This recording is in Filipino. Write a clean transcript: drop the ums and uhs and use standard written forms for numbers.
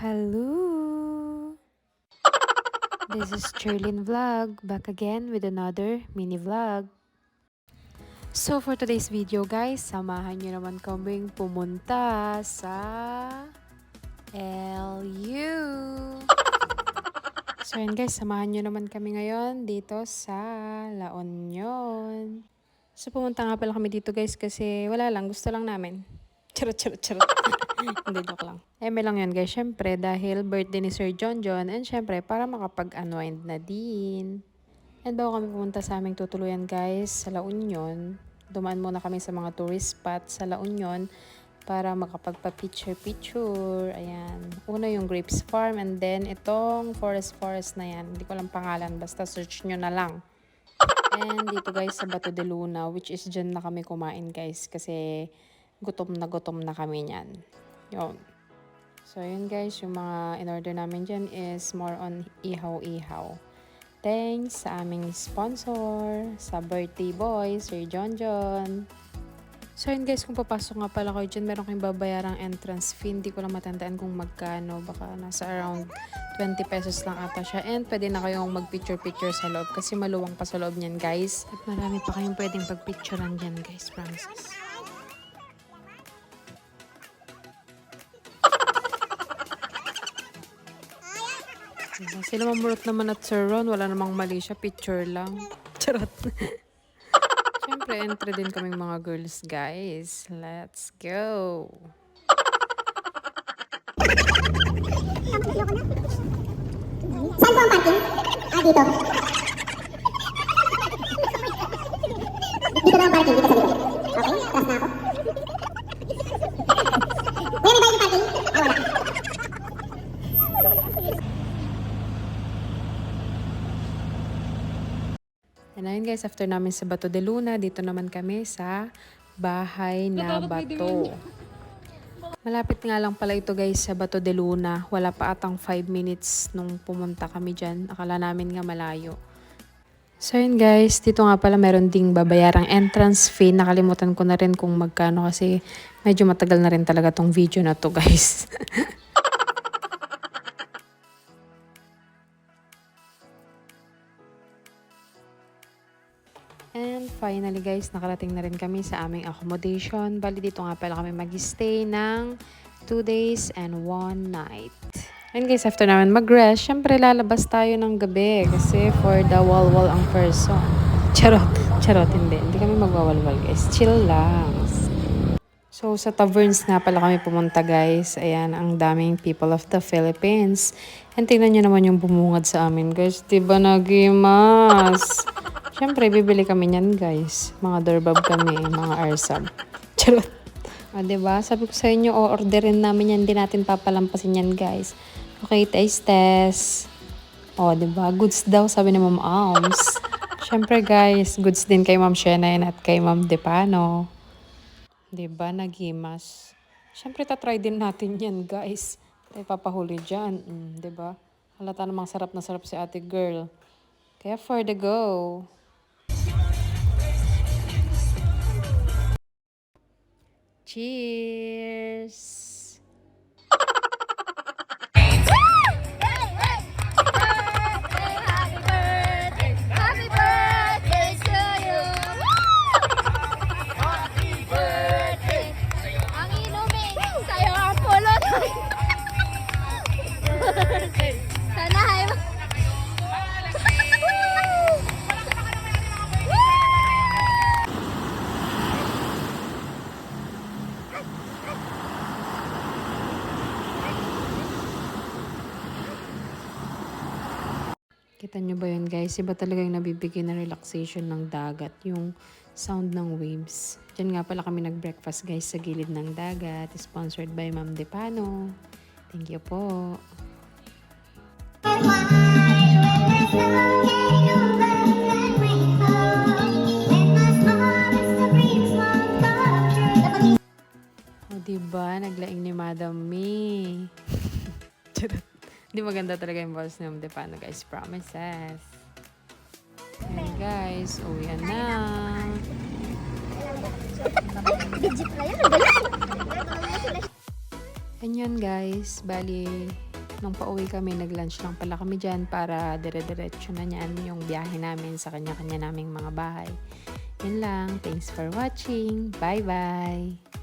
Hello! This is Cherlyn Vlog, back again with another mini vlog. So for today's video guys, samahan nyo naman kaming pumunta sa LU. So yun guys, samahan nyo naman kami ngayon dito sa La Union. So pumunta nga pala kami dito guys kasi wala lang, gusto lang namin. Charot. Hindi, joke lang. Eme lang yun guys, syempre dahil birthday ni Sir John and syempre para makapag-unwind na din. And bago kami pumunta sa aming tutuluyan guys sa La Union, dumaan muna kami sa mga tourist spots sa La Union para makapagpa-picture. Ayan. Una yung Grapes Farm and then itong forest na yan. Hindi ko lang pangalan, basta search nyo na lang. And dito guys sa Bato de Luna, which is dyan na kami kumain guys kasi gutom na kami niyan. Yun. So, yun guys, yung mga in-order namin dyan is more on ihaw-ihaw. Thanks sa aming sponsor, sa birthday boy, Sir John. So, yun guys, kung papasok nga pala kayo dyan, meron kayong babayarang entrance fee. Hindi ko lang matandaan kung magkano. Baka nasa around 20 pesos lang ata siya. And pwede na kayong mag-picture sa loob kasi maluwang pa sa loob niyan guys. At marami pa kayong pwedeng pag-picturean dyan guys, promises. Sila mamurot naman at Sir Ron. Wala namang mali siya. Picture lang. Charot. Siyempre, entry din kaming mga girls, guys. Let's go! Saan po ang parking? Dito. Dito na ang parking, dito sa likod. Okay, atras na ako. Kuya, may bayad yung parking? Wala. And ayun guys, after namin sa Bato de Luna, dito naman kami sa Bahay na Bato. Malapit nga lang pala ito guys sa Bato de Luna. Wala pa atang 5 minutes nung pumunta kami dyan. Akala namin nga malayo. So yun guys, dito nga pala meron ding babayarang entrance fee. Nakalimutan ko na rin kung magkano kasi medyo matagal na rin talaga tong video na to guys. And finally guys, nakarating na rin kami sa aming accommodation. Bali dito nga pala kami mag-stay ng 2 days and 1 night. And guys, after naman mag-rest, syempre lalabas tayo ng gabi kasi for the walwal ang first song. Charot, hindi. Hindi kami magwawalwal guys. Chill lang. So sa taverns nga pala kami pumunta guys. Ayan, ang daming people of the Philippines. And tingnan nyo naman yung bumungad sa amin guys. Diba nagimas? Siyempre, bibili kami niyan, guys. Mga doorbab kami, mga arsab. Charot. O, diba? Sabi ko sa inyo, o-orderin namin yan. Hindi natin papalampasin yan, guys. Okay, taste. O, diba? Goods daw, sabi ni Ma'am Alms. Siyempre, guys, goods din kay Ma'am Shenayn at kay Ma'am Depano. Diba? Nagimas. Siyempre, tatry din natin yan, guys. Tayo papahuli dyan. Diba? Halata namang sarap na sarap si ate girl. Kaya for the go. Cheers! Happy birthday to you! Happy birthday! Ang inumin sa'yo ang pulot! Sana ay... Kita nyo ba yun guys? Iba talaga yung nabibigay na relaxation ng dagat. Yung sound ng waves. Diyan nga pala kami nag-breakfast guys sa gilid ng dagat. Sponsored by Ma'am Depano. Thank you po. O diba? Naglaing ni Madam Me. Hindi maganda talaga yung boss ni Ma'am Depano guys. Promises. Ayan guys. Uwi na. Legit na yan. Ang galing. And yun guys, bali, nung pauwi kami, nag-lunch lang pala kami dyan para dire-diretso na niyan yung biyahe namin sa kanya-kanya naming mga bahay. Yun lang. Thanks for watching. Bye-bye!